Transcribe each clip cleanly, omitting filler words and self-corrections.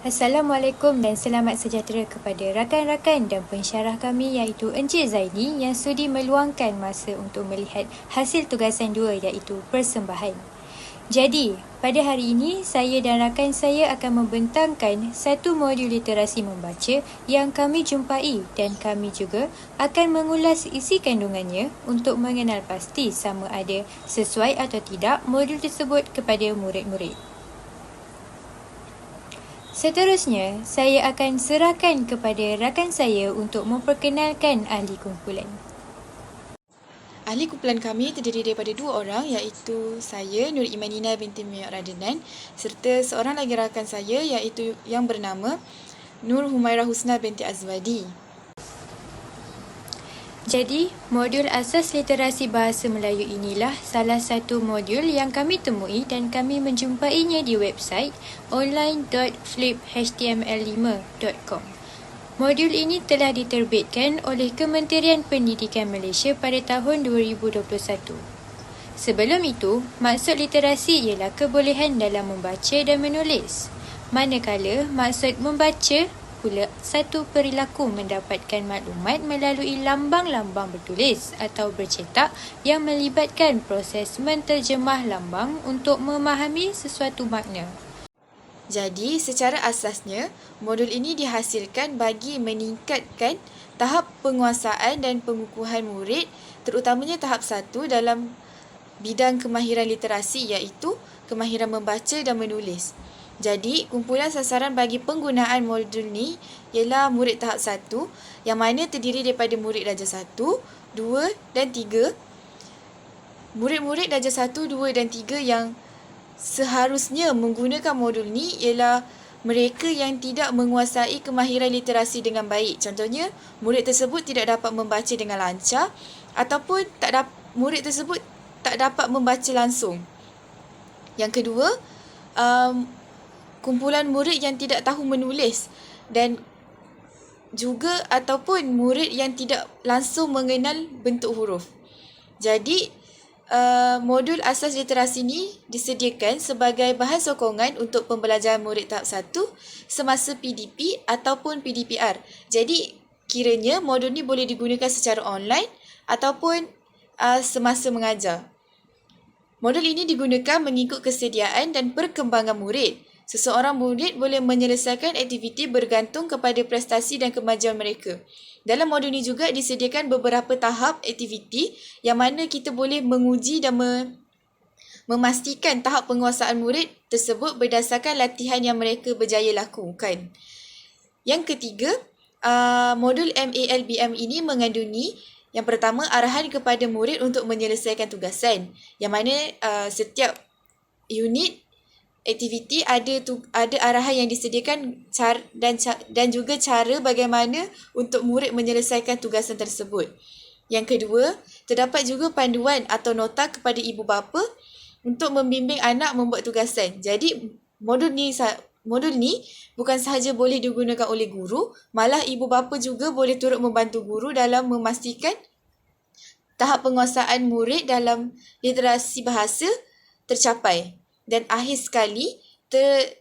Assalamualaikum dan selamat sejahtera kepada rakan-rakan dan pensyarah kami iaitu Encik Zaini yang sudi meluangkan masa untuk melihat hasil tugasan 2 iaitu persembahan. Jadi, pada hari ini saya dan rakan saya akan membentangkan satu modul literasi membaca yang kami jumpai dan kami juga akan mengulas isi kandungannya untuk mengenal pasti sama ada sesuai atau tidak modul tersebut kepada murid-murid. Seterusnya, saya akan serahkan kepada rakan saya untuk memperkenalkan ahli kumpulan. Ahli kumpulan kami terdiri daripada 2 orang iaitu saya, Nur Imanina binti Miyak Radenan serta seorang lagi rakan saya iaitu yang bernama Nur Humairah Husna binti Azwadi. Jadi, modul asas literasi bahasa Melayu inilah salah satu modul yang kami temui dan kami menjumpainya di website online.fliphtml5.com. Modul ini telah diterbitkan oleh Kementerian Pendidikan Malaysia pada tahun 2021. Sebelum itu, maksud literasi ialah kebolehan dalam membaca dan menulis. Manakala maksud membaca pula satu perilaku mendapatkan maklumat melalui lambang-lambang bertulis atau bercetak yang melibatkan proses menterjemah lambang untuk memahami sesuatu makna. Jadi, secara asasnya, modul ini dihasilkan bagi meningkatkan tahap penguasaan dan pengukuhan murid, terutamanya tahap 1 dalam bidang kemahiran literasi iaitu kemahiran membaca dan menulis. Jadi, kumpulan sasaran bagi penggunaan modul ni ialah murid tahap 1 yang mana terdiri daripada murid darjah 1, 2 dan 3. Murid-murid darjah 1, 2 dan 3 yang seharusnya menggunakan modul ni ialah mereka yang tidak menguasai kemahiran literasi dengan baik. Contohnya, murid tersebut tidak dapat membaca dengan lancar ataupun murid tersebut tak dapat membaca langsung. Yang kedua, kumpulan murid yang tidak tahu menulis dan juga ataupun murid yang tidak langsung mengenal bentuk huruf. Jadi, modul asas literasi ini disediakan sebagai bahan sokongan untuk pembelajaran murid tahap 1 semasa PDP ataupun PDPR. Jadi, kiranya modul ni boleh digunakan secara online ataupun semasa mengajar. Modul ini digunakan mengikut kesediaan dan perkembangan murid. Seseorang murid boleh menyelesaikan aktiviti bergantung kepada prestasi dan kemajuan mereka. Dalam modul ini juga disediakan beberapa tahap aktiviti yang mana kita boleh menguji dan memastikan tahap penguasaan murid tersebut berdasarkan latihan yang mereka berjaya lakukan. Yang ketiga, modul MALBM ini mengandungi yang pertama arahan kepada murid untuk menyelesaikan tugasan, yang mana setiap unit aktiviti ada arahan yang disediakan dan juga cara bagaimana untuk murid menyelesaikan tugasan tersebut. Yang kedua, terdapat juga panduan atau nota kepada ibu bapa untuk membimbing anak membuat tugasan. Jadi, modul ni bukan sahaja boleh digunakan oleh guru, malah ibu bapa juga boleh turut membantu guru dalam memastikan tahap penguasaan murid dalam literasi bahasa tercapai. Dan akhir sekali,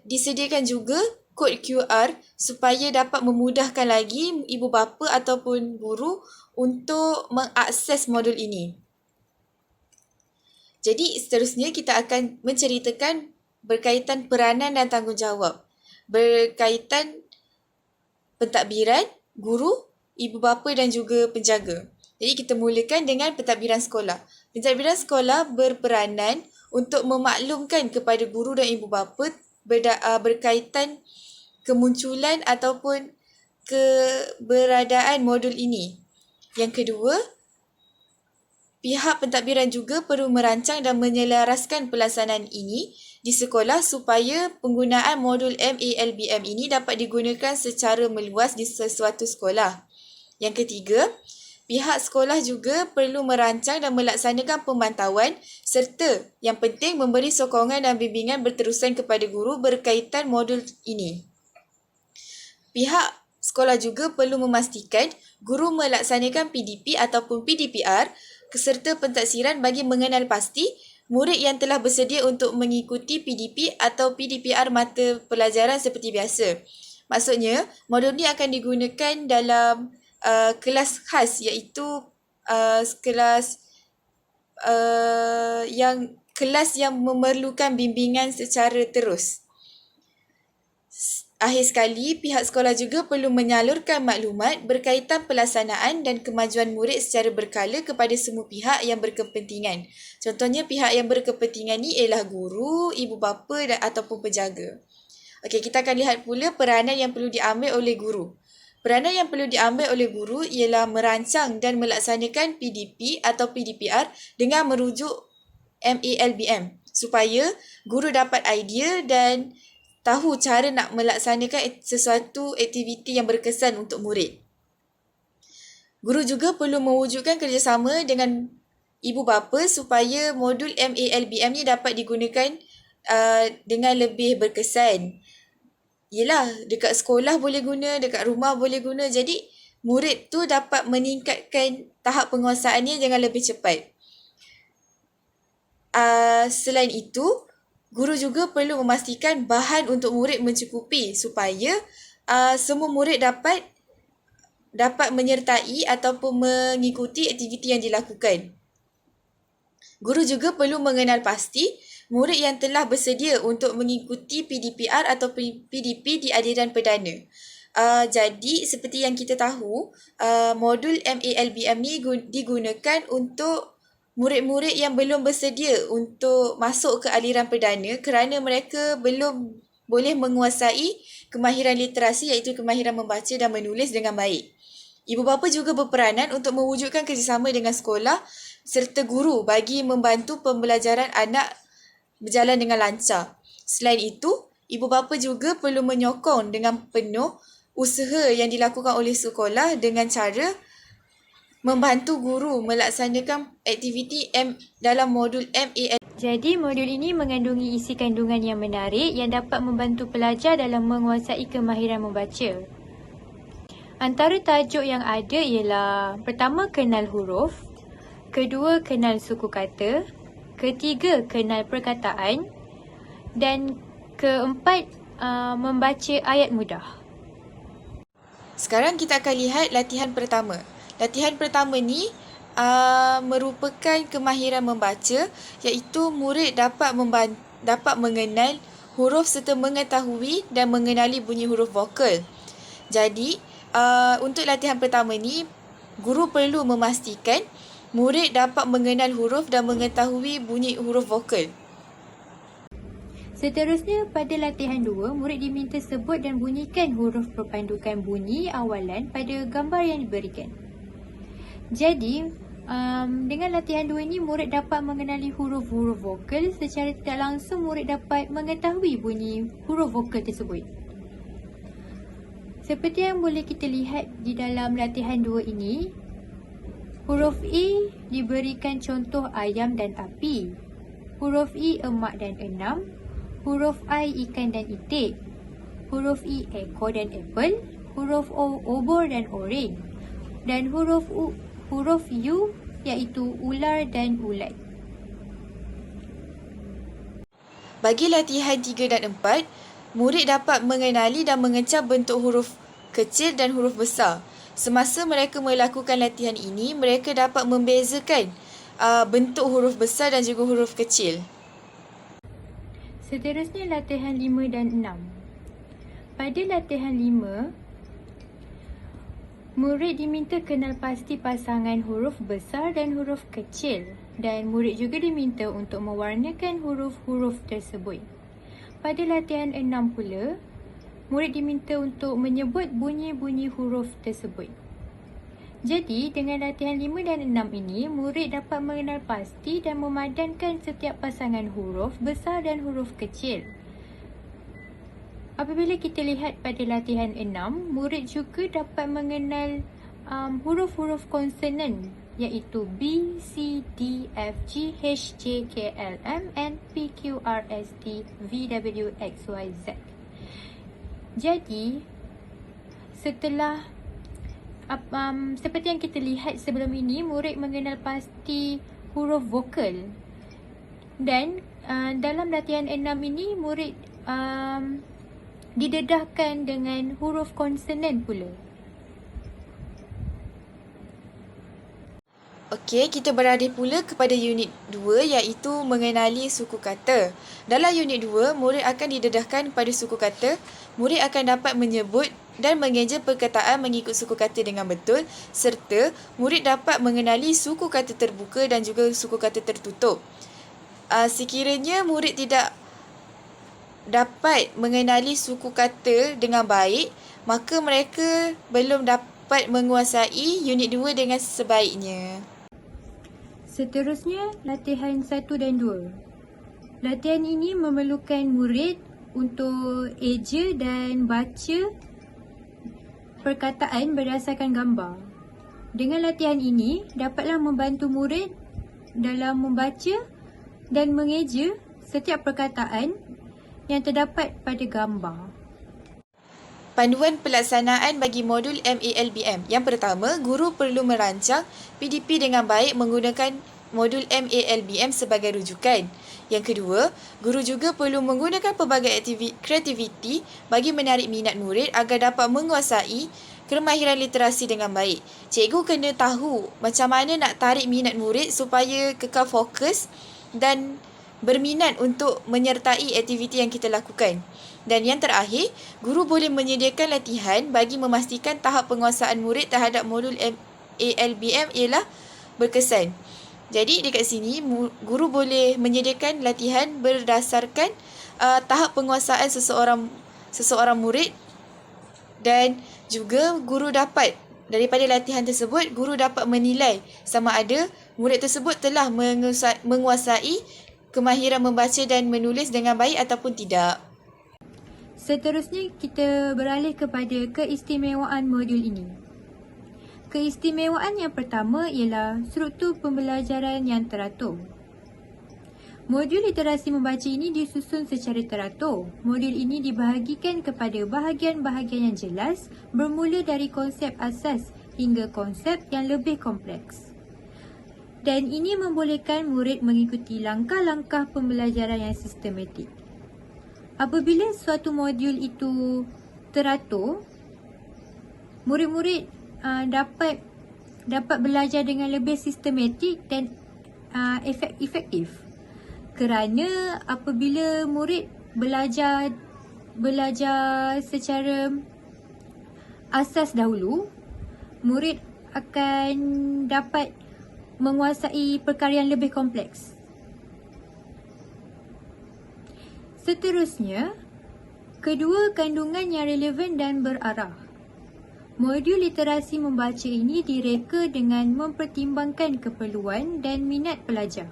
disediakan juga kod QR supaya dapat memudahkan lagi ibu bapa ataupun guru untuk mengakses modul ini. Jadi, seterusnya kita akan menceritakan berkaitan peranan dan tanggungjawab. Berkaitan pentadbiran, guru, ibu bapa dan juga penjaga. Jadi, kita mulakan dengan pentadbiran sekolah. Pentadbiran sekolah berperanan untuk memaklumkan kepada guru dan ibu bapa berkaitan kemunculan ataupun keberadaan modul ini. Yang kedua, pihak pentadbiran juga perlu merancang dan menyelaraskan pelaksanaan ini di sekolah supaya penggunaan modul MALBM ini dapat digunakan secara meluas di sesuatu sekolah. Yang ketiga, pihak sekolah juga perlu merancang dan melaksanakan pemantauan serta yang penting memberi sokongan dan bimbingan berterusan kepada guru berkaitan modul ini. Pihak sekolah juga perlu memastikan guru melaksanakan PDP ataupun PDPR serta pentaksiran bagi mengenal pasti murid yang telah bersedia untuk mengikuti PDP atau PDPR mata pelajaran seperti biasa. Maksudnya, modul ni akan digunakan dalam kelas khas, iaitu kelas yang memerlukan bimbingan secara terus. Akhir sekali, pihak sekolah juga perlu menyalurkan maklumat berkaitan pelaksanaan dan kemajuan murid secara berkala kepada semua pihak yang berkepentingan. Contohnya, pihak yang berkepentingan ni ialah guru, ibu bapa ataupun penjaga. Okey, kita akan lihat pula peranan yang perlu diambil oleh guru. Peranan yang perlu diambil oleh guru ialah merancang dan melaksanakan PDP atau PDPR dengan merujuk MALBM supaya guru dapat idea dan tahu cara nak melaksanakan sesuatu aktiviti yang berkesan untuk murid. Guru juga perlu mewujudkan kerjasama dengan ibu bapa supaya modul MALBM ni dapat digunakan dengan lebih berkesan. Yelah, dekat sekolah boleh guna, dekat rumah boleh guna. Jadi, murid tu dapat meningkatkan tahap penguasaannya dengan lebih cepat. Selain itu, guru juga perlu memastikan bahan untuk murid mencukupi supaya semua murid dapat menyertai ataupun mengikuti aktiviti yang dilakukan. Guru juga perlu mengenal pasti murid yang telah bersedia untuk mengikuti PDPR atau PDP di aliran perdana. Jadi seperti yang kita tahu, modul MALBM ni digunakan untuk murid-murid yang belum bersedia untuk masuk ke aliran perdana kerana mereka belum boleh menguasai kemahiran literasi, iaitu kemahiran membaca dan menulis dengan baik. Ibu bapa juga berperanan untuk mewujudkan kerjasama dengan sekolah serta guru bagi membantu pembelajaran anak berjalan dengan lancar. Selain itu, ibu bapa juga perlu menyokong dengan penuh usaha yang dilakukan oleh sekolah dengan cara membantu guru melaksanakan aktiviti dalam modul MAL. Jadi, modul ini mengandungi isi kandungan yang menarik yang dapat membantu pelajar dalam menguasai kemahiran membaca. Antara tajuk yang ada ialah pertama, kenal huruf, kedua, kenal suku kata, ketiga, kenal perkataan dan keempat, membaca ayat mudah. Sekarang kita akan lihat latihan pertama. Latihan pertama ni merupakan kemahiran membaca, iaitu murid dapat mengenal huruf serta mengetahui dan mengenali bunyi huruf vokal. Jadi, untuk latihan pertama ni, guru perlu memastikan murid dapat mengenal huruf dan mengetahui bunyi huruf vokal. Seterusnya, pada latihan 2, murid diminta sebut dan bunyikan huruf perpandukan bunyi awalan pada gambar yang diberikan. Jadi, dengan latihan 2 ini, murid dapat mengenali huruf-huruf vokal. Secara tidak langsung, murid dapat mengetahui bunyi huruf vokal tersebut. Seperti yang boleh kita lihat di dalam latihan 2 ini, huruf E diberikan contoh ayam dan api. Huruf I emak dan enam. Huruf I ikan dan itik. Huruf I ekor dan apple. Huruf O obor dan oren. Dan huruf U iaitu ular dan ulat. Bagi latihan 3 dan 4, murid dapat mengenali dan mengecam bentuk huruf kecil dan huruf besar. Semasa mereka melakukan latihan ini, mereka dapat membezakan bentuk huruf besar dan juga huruf kecil. Seterusnya latihan 5 dan 6. Pada latihan 5, murid diminta kenal pasti pasangan huruf besar dan huruf kecil, dan murid juga diminta untuk mewarnakan huruf-huruf tersebut. Pada latihan 6 pula, murid diminta untuk menyebut bunyi-bunyi huruf tersebut. Jadi, dengan latihan 5 dan 6 ini, murid dapat mengenal pasti dan memadankan setiap pasangan huruf besar dan huruf kecil. Apabila kita lihat pada latihan 6, murid juga dapat mengenal huruf-huruf konsonan, iaitu B, C, D, F, G, H, J, K, L, M, N, P, Q, R, S, T, V, W, X, Y, Z. Jadi, setelah seperti yang kita lihat sebelum ini, murid mengenal pasti huruf vokal. Dan dalam latihan 6 ini, murid didedahkan dengan huruf konsonan pula. Okey, kita beralih pula kepada unit 2 iaitu mengenali suku kata. Dalam unit 2, murid akan didedahkan pada suku kata. Murid akan dapat menyebut dan mengeja perkataan mengikut suku kata dengan betul serta murid dapat mengenali suku kata terbuka dan juga suku kata tertutup. Sekiranya murid tidak dapat mengenali suku kata dengan baik, maka mereka belum dapat menguasai unit 2 dengan sebaiknya. Seterusnya, latihan 1 dan 2. Latihan ini memerlukan murid untuk eja dan baca perkataan berdasarkan gambar. Dengan latihan ini, dapatlah membantu murid dalam membaca dan mengeja setiap perkataan yang terdapat pada gambar. Panduan pelaksanaan bagi modul MALBM. Yang pertama, guru perlu merancang PDP dengan baik menggunakan modul MALBM sebagai rujukan. Yang kedua, guru juga perlu menggunakan pelbagai kreativiti bagi menarik minat murid agar dapat menguasai kemahiran literasi dengan baik. Cikgu kena tahu macam mana nak tarik minat murid supaya kekal fokus dan berminat untuk menyertai aktiviti yang kita lakukan. Dan yang terakhir, guru boleh menyediakan latihan bagi memastikan tahap penguasaan murid terhadap modul MALBM ialah berkesan. Jadi dekat sini, guru boleh menyediakan latihan berdasarkan tahap penguasaan seseorang murid dan juga guru dapat, daripada latihan tersebut, guru dapat menilai sama ada murid tersebut telah menguasai kemahiran membaca dan menulis dengan baik ataupun tidak. Seterusnya, kita beralih kepada keistimewaan modul ini. Keistimewaan yang pertama ialah struktur pembelajaran yang teratur. Modul literasi membaca ini disusun secara teratur. Modul ini dibahagikan kepada bahagian-bahagian yang jelas bermula dari konsep asas hingga konsep yang lebih kompleks. Dan ini membolehkan murid mengikuti langkah-langkah pembelajaran yang sistematik. Apabila suatu modul itu teratur, murid-murid dapat belajar dengan lebih sistematik dan efektif. Kerana apabila murid belajar secara asas dahulu, murid akan dapat menguasai perkara yang lebih kompleks. Seterusnya, kedua kandungan yang relevan dan berarah. Modul literasi membaca ini direka dengan mempertimbangkan keperluan dan minat pelajar.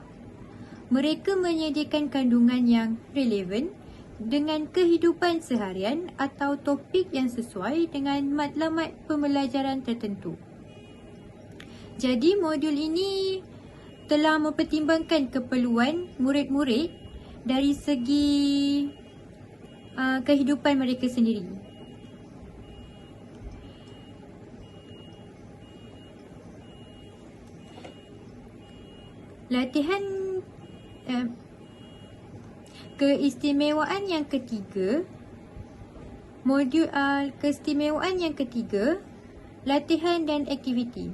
Mereka menyediakan kandungan yang relevan dengan kehidupan seharian atau topik yang sesuai dengan matlamat pembelajaran tertentu. Jadi, modul ini telah mempertimbangkan keperluan murid-murid dari segi kehidupan mereka sendiri. Latihan keistimewaan yang ketiga, latihan dan aktiviti.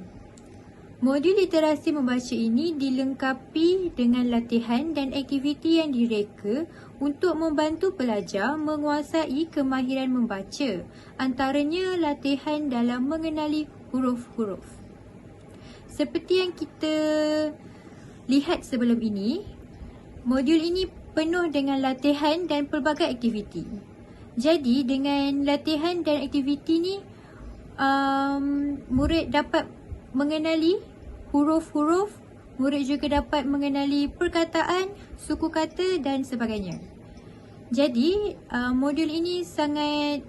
Modul literasi membaca ini dilengkapi dengan latihan dan aktiviti yang direka untuk membantu pelajar menguasai kemahiran membaca, antaranya latihan dalam mengenali huruf-huruf. Seperti yang kita lihat sebelum ini, modul ini penuh dengan latihan dan pelbagai aktiviti. Jadi dengan latihan dan aktiviti ni, murid dapat mengenali huruf-huruf, murid juga dapat mengenali perkataan, suku kata dan sebagainya. Jadi, modul ini sangat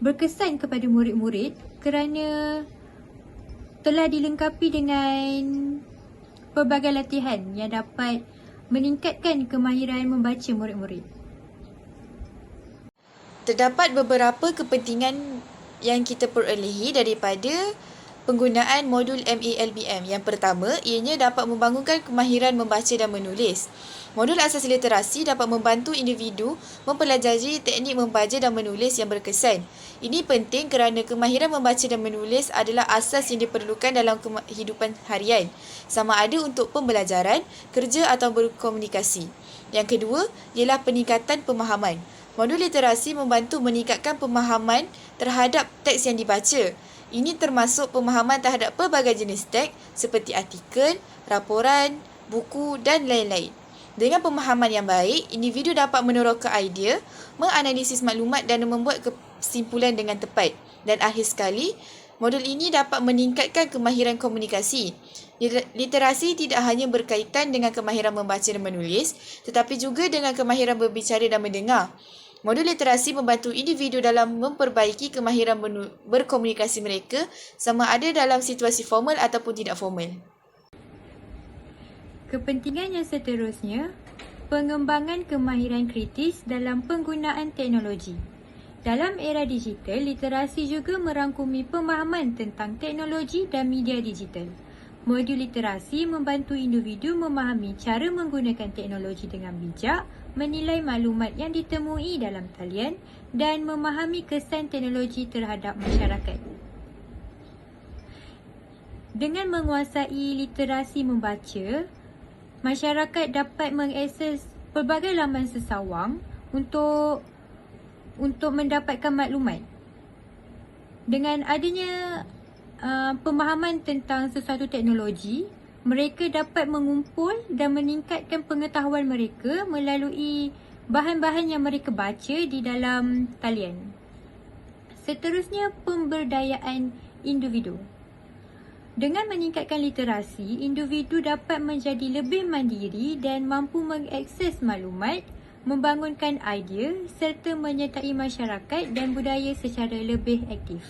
berkesan kepada murid-murid kerana telah dilengkapi dengan pelbagai latihan yang dapat meningkatkan kemahiran membaca murid-murid. Terdapat beberapa kepentingan yang kita perolehi daripada penggunaan modul MALBM. Yang pertama, ianya dapat membangunkan kemahiran membaca dan menulis. Modul asas literasi dapat membantu individu mempelajari teknik membaca dan menulis yang berkesan. Ini penting kerana kemahiran membaca dan menulis adalah asas yang diperlukan dalam kehidupan harian, sama ada untuk pembelajaran, kerja atau berkomunikasi. Yang kedua ialah peningkatan pemahaman. Modul literasi membantu meningkatkan pemahaman terhadap teks yang dibaca. Ini termasuk pemahaman terhadap pelbagai jenis teks seperti artikel, laporan, buku dan lain-lain. Dengan pemahaman yang baik, individu dapat meneroka idea, menganalisis maklumat dan membuat kesimpulan dengan tepat. Dan akhir sekali, modul ini dapat meningkatkan kemahiran komunikasi. Literasi tidak hanya berkaitan dengan kemahiran membaca dan menulis, tetapi juga dengan kemahiran berbicara dan mendengar. Modul literasi membantu individu dalam memperbaiki kemahiran berkomunikasi mereka sama ada dalam situasi formal ataupun tidak formal. Kepentingan yang seterusnya, pengembangan kemahiran kritis dalam penggunaan teknologi. Dalam era digital, literasi juga merangkumi pemahaman tentang teknologi dan media digital. Modul literasi membantu individu memahami cara menggunakan teknologi dengan bijak, menilai maklumat yang ditemui dalam talian dan memahami kesan teknologi terhadap masyarakat. Dengan menguasai literasi membaca, masyarakat dapat mengakses pelbagai laman sesawang untuk mendapatkan maklumat. Dengan adanya pemahaman tentang sesuatu teknologi, mereka dapat mengumpul dan meningkatkan pengetahuan mereka melalui bahan-bahan yang mereka baca di dalam talian. Seterusnya, pemberdayaan individu. Dengan meningkatkan literasi, individu dapat menjadi lebih mandiri dan mampu mengakses maklumat, membangunkan idea serta menyertai masyarakat dan budaya secara lebih aktif.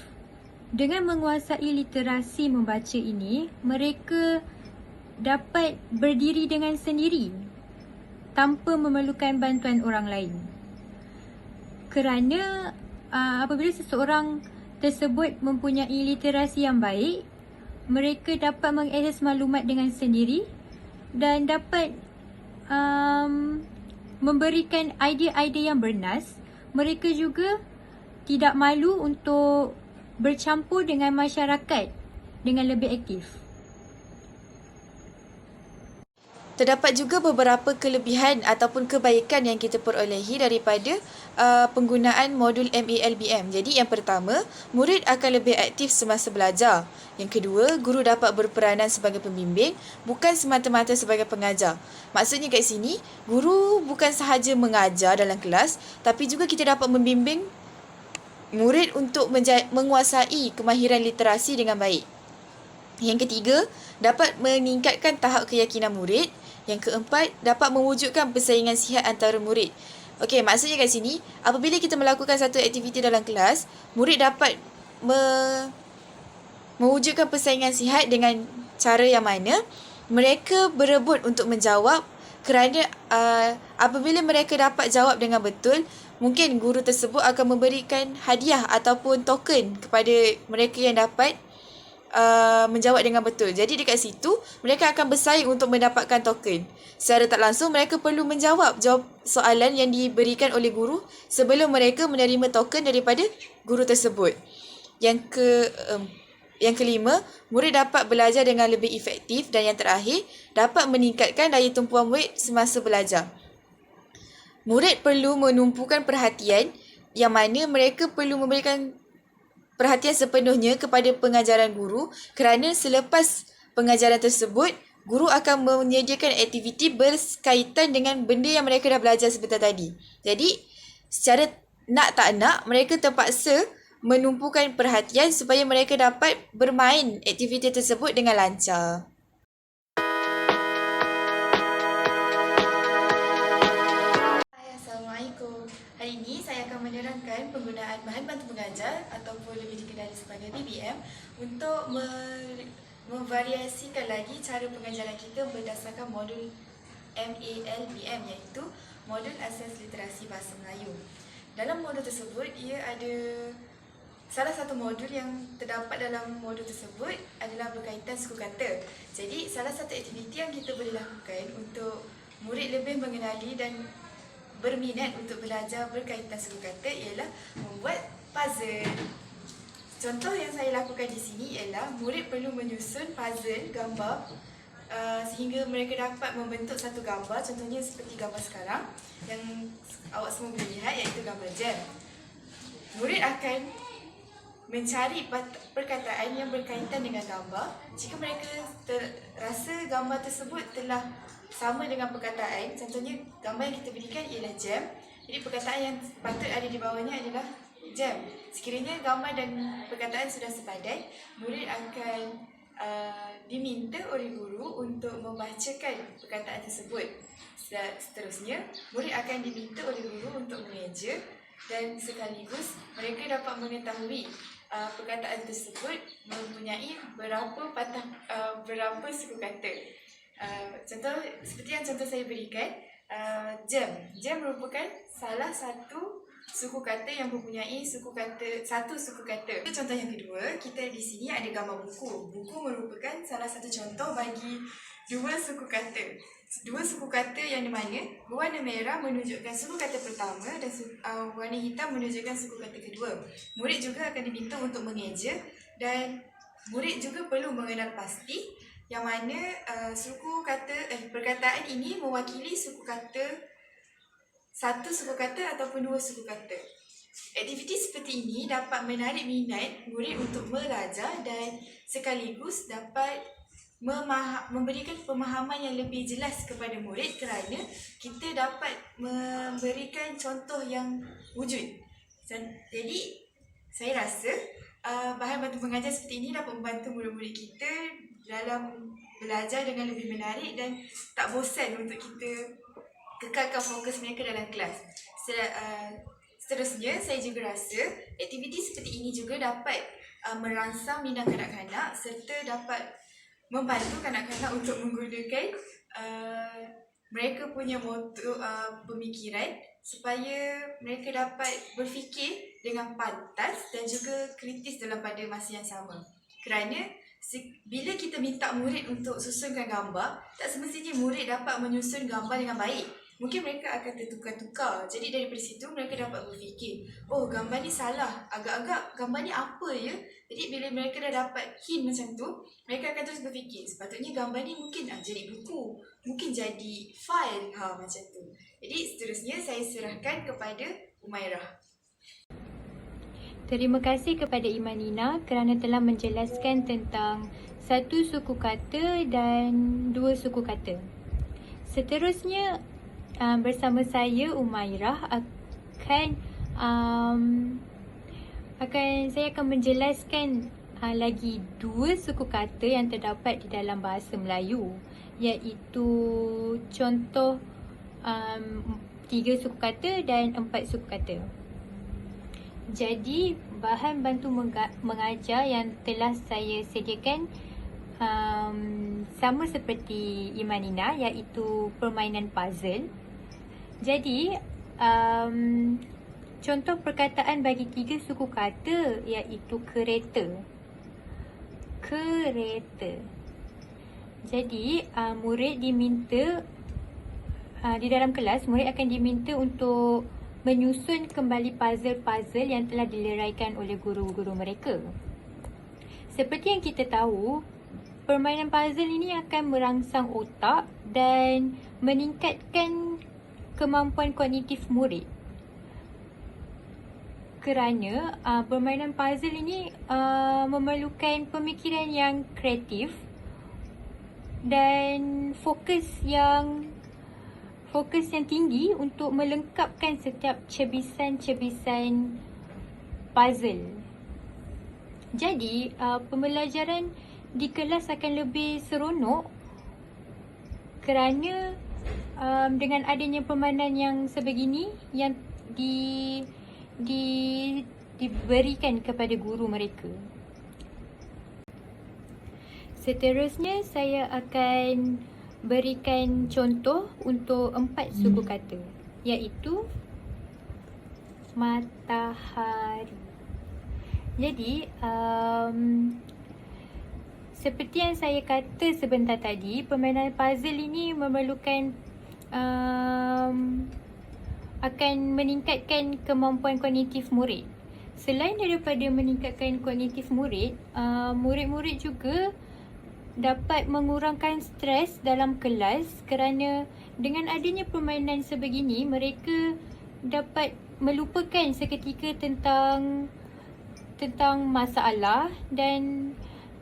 Dengan menguasai literasi membaca ini, mereka dapat berdiri dengan sendiri tanpa memerlukan bantuan orang lain. Kerana apabila seseorang tersebut mempunyai literasi yang baik, mereka dapat mengakses maklumat dengan sendiri dan dapat memberikan idea-idea yang bernas. Mereka juga tidak malu untuk bercampur dengan masyarakat dengan lebih aktif. Terdapat juga beberapa kelebihan ataupun kebaikan yang kita perolehi daripada penggunaan modul MALBM. Jadi yang pertama, murid akan lebih aktif semasa belajar. Yang kedua, guru dapat berperanan sebagai pembimbing, bukan semata-mata sebagai pengajar. Maksudnya kat sini, guru bukan sahaja mengajar dalam kelas, tapi juga kita dapat membimbing murid untuk menguasai kemahiran literasi dengan baik. Yang ketiga, dapat meningkatkan tahap keyakinan murid. Yang keempat, dapat mewujudkan persaingan sihat antara murid. Okey, maksudnya kat sini, apabila kita melakukan satu aktiviti dalam kelas, murid dapat mewujudkan persaingan sihat dengan cara yang mana mereka berebut untuk menjawab kerana apabila mereka dapat jawab dengan betul, mungkin guru tersebut akan memberikan hadiah ataupun token kepada mereka yang dapat menjawab dengan betul. Jadi dekat situ mereka akan bersaing untuk mendapatkan token. Secara tak langsung mereka perlu menjawab soalan yang diberikan oleh guru sebelum mereka menerima token daripada guru tersebut. Yang kelima, murid dapat belajar dengan lebih efektif dan yang terakhir, dapat meningkatkan daya tumpuan murid semasa belajar. Murid perlu menumpukan perhatian yang mana mereka perlu memberikan perhatian sepenuhnya kepada pengajaran guru kerana selepas pengajaran tersebut, guru akan menyediakan aktiviti berkaitan dengan benda yang mereka dah belajar sebentar tadi. Jadi, secara nak tak nak, mereka terpaksa menumpukan perhatian supaya mereka dapat bermain aktiviti tersebut dengan lancar. Assalamualaikum. Hari ini saya akan menerangkan penggunaan bahan bantu mengajar ataupun lebih dikenali sebagai BBM untuk memvariasikan lagi cara pengajaran kita berdasarkan modul MALBM, iaitu modul asas literasi bahasa Melayu. Dalam modul tersebut, ia ada salah satu modul yang terdapat dalam modul tersebut adalah berkaitan suku kata. Jadi salah satu aktiviti yang kita boleh lakukan untuk murid lebih mengenali dan berminat untuk belajar berkaitan suku kata ialah membuat puzzle. Contoh yang saya lakukan di sini ialah murid perlu menyusun puzzle gambar sehingga mereka dapat membentuk satu gambar, contohnya seperti gambar sekarang yang awak semua boleh lihat, iaitu gambar jam. Murid akan mencari perkataan yang berkaitan dengan gambar. Jika mereka rasa gambar tersebut telah sama dengan perkataan, contohnya gambar yang kita berikan ialah jam, jadi perkataan yang patut ada di bawahnya adalah jam. Sekiranya gambar dan perkataan sudah sepadan, murid akan diminta oleh guru untuk membacakan perkataan tersebut. Seterusnya, murid akan diminta oleh guru untuk mengeja dan sekaligus mereka dapat mengetahui perkataan tersebut mempunyai berapa suku kata. Contoh seperti yang contoh saya berikan, jam. Jam merupakan salah satu suku kata yang mempunyai satu suku kata. Contoh yang kedua, kita di sini ada gambar buku. Buku merupakan salah satu contoh bagi dua suku kata. Dua suku kata yang di mana warna merah menunjukkan suku kata pertama dan warna hitam menunjukkan suku kata kedua. Murid juga akan diminta untuk mengeja dan murid juga perlu mengenal pasti yang mana perkataan ini mewakili suku kata, satu suku kata ataupun dua suku kata. Aktiviti seperti ini dapat menarik minat murid untuk belajar dan sekaligus dapat memberikan pemahaman yang lebih jelas kepada murid kerana kita dapat memberikan contoh yang wujud. Jadi, saya rasa bahan bantu mengajar seperti ini dapat membantu murid-murid kita dalam belajar dengan lebih menarik dan tak bosan untuk kita kekalkan fokus mereka dalam kelas. Seterusnya, saya juga rasa aktiviti seperti ini juga dapat merangsang minat kanak-kanak serta dapat membantu kanak-kanak untuk menggunakan mereka punya motor pemikiran supaya mereka dapat berfikir dengan pantas dan juga kritis dalam pada masa yang sama. Kerana bila kita minta murid untuk susunkan gambar, tak semestinya murid dapat menyusun gambar dengan baik. Mungkin mereka akan tertukar-tukar. Jadi daripada situ mereka dapat berfikir, oh gambar ni salah, agak-agak gambar ni apa ya? Jadi bila mereka dah dapat hint macam tu, mereka akan terus berfikir, sepatutnya gambar ni mungkin jadi buku, mungkin jadi file, macam tu. Jadi seterusnya saya serahkan kepada Umairah. Terima kasih kepada Imanina kerana telah menjelaskan tentang satu suku kata dan dua suku kata. Seterusnya, bersama saya Umairah saya akan menjelaskan lagi dua suku kata yang terdapat di dalam bahasa Melayu, iaitu contoh 3 suku kata dan 4 suku kata. Jadi bahan bantu mengajar yang telah saya sediakan sama seperti Imanina, iaitu permainan puzzle. Jadi contoh perkataan bagi 3 suku kata iaitu kereta. Jadi murid diminta di dalam kelas, murid akan diminta untuk menyusun kembali puzzle-puzzle yang telah dileraikan oleh guru-guru mereka. Seperti yang kita tahu, permainan puzzle ini akan merangsang otak dan meningkatkan kemampuan kognitif murid. Kerana permainan puzzle ini memerlukan pemikiran yang kreatif dan fokus yang tinggi untuk melengkapkan setiap cebisan-cebisan puzzle. Jadi, pembelajaran di kelas akan lebih seronok kerana dengan adanya permainan yang sebegini yang diberikan kepada guru mereka. Seterusnya, saya akan berikan contoh untuk 4 suku kata, iaitu matahari. Jadi, seperti yang saya kata sebentar tadi, permainan puzzle ini memerlukan akan meningkatkan kemampuan kognitif murid. Selain daripada meningkatkan kognitif murid, murid-murid juga dapat mengurangkan stres dalam kelas kerana dengan adanya permainan sebegini, mereka dapat melupakan seketika tentang masalah dan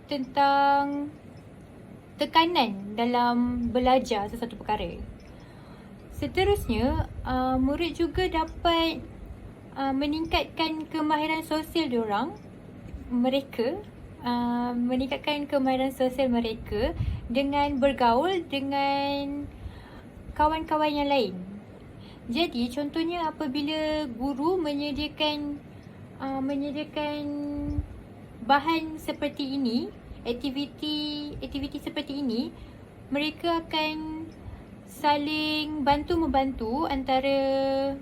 tentang tekanan dalam belajar sesuatu perkara. Seterusnya, murid juga dapat meningkatkan kemahiran sosial mereka meningkatkan kemahiran sosial mereka dengan bergaul dengan kawan-kawan yang lain. Jadi contohnya apabila guru menyediakan bahan seperti ini, aktiviti seperti ini, mereka akan saling bantu-membantu antara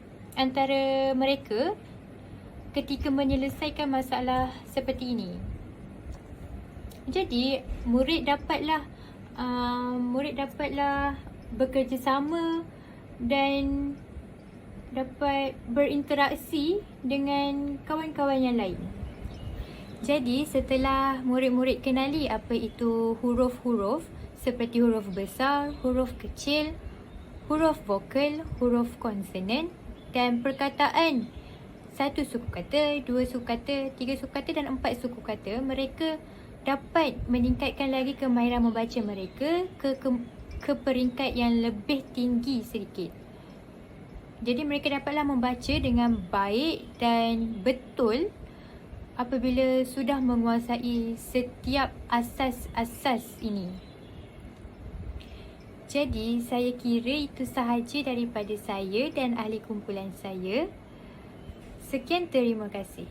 mereka ketika menyelesaikan masalah seperti ini. Jadi murid dapatlah bekerjasama dan dapat berinteraksi dengan kawan-kawan yang lain. Jadi setelah murid-murid kenali apa itu huruf-huruf seperti huruf besar, huruf kecil, huruf vokal, huruf konsonan dan perkataan 1 suku kata, 2 suku kata, 3 suku kata dan 4 suku kata, mereka dapat meningkatkan lagi kemahiran membaca mereka ke peringkat yang lebih tinggi sedikit. Jadi mereka dapatlah membaca dengan baik dan betul apabila sudah menguasai setiap asas-asas ini. Jadi saya kira itu sahaja daripada saya dan ahli kumpulan saya. Sekian, terima kasih.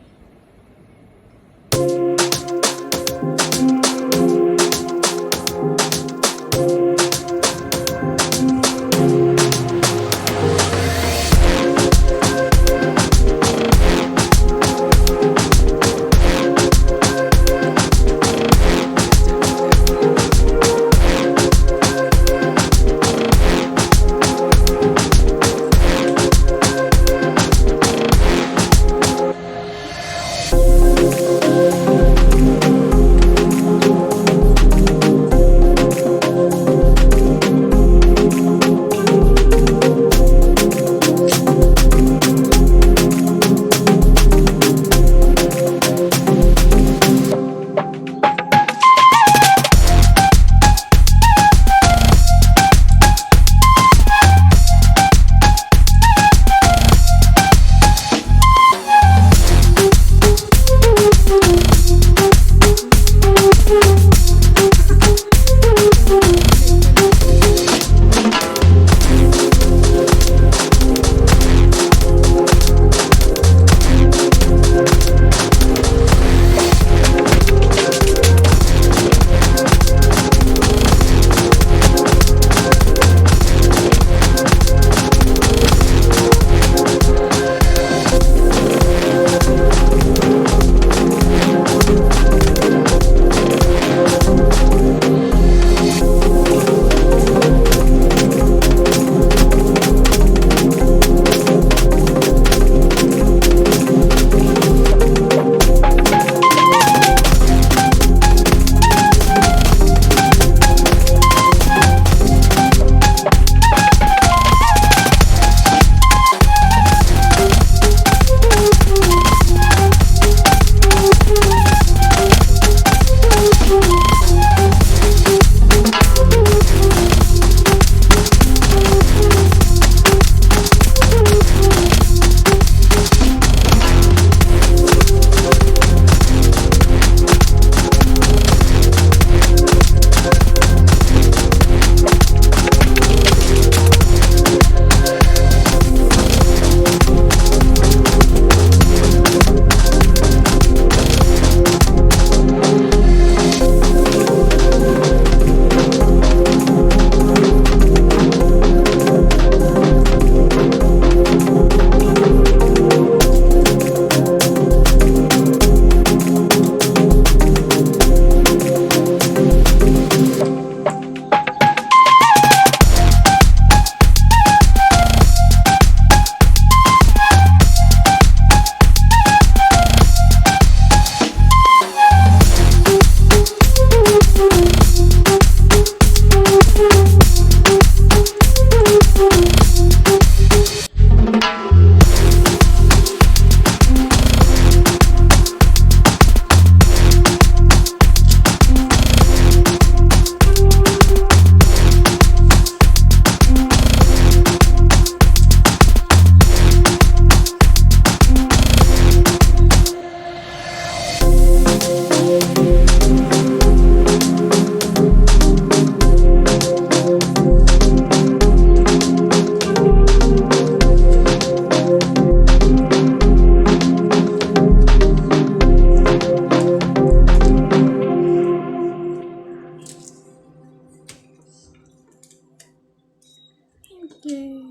Yay.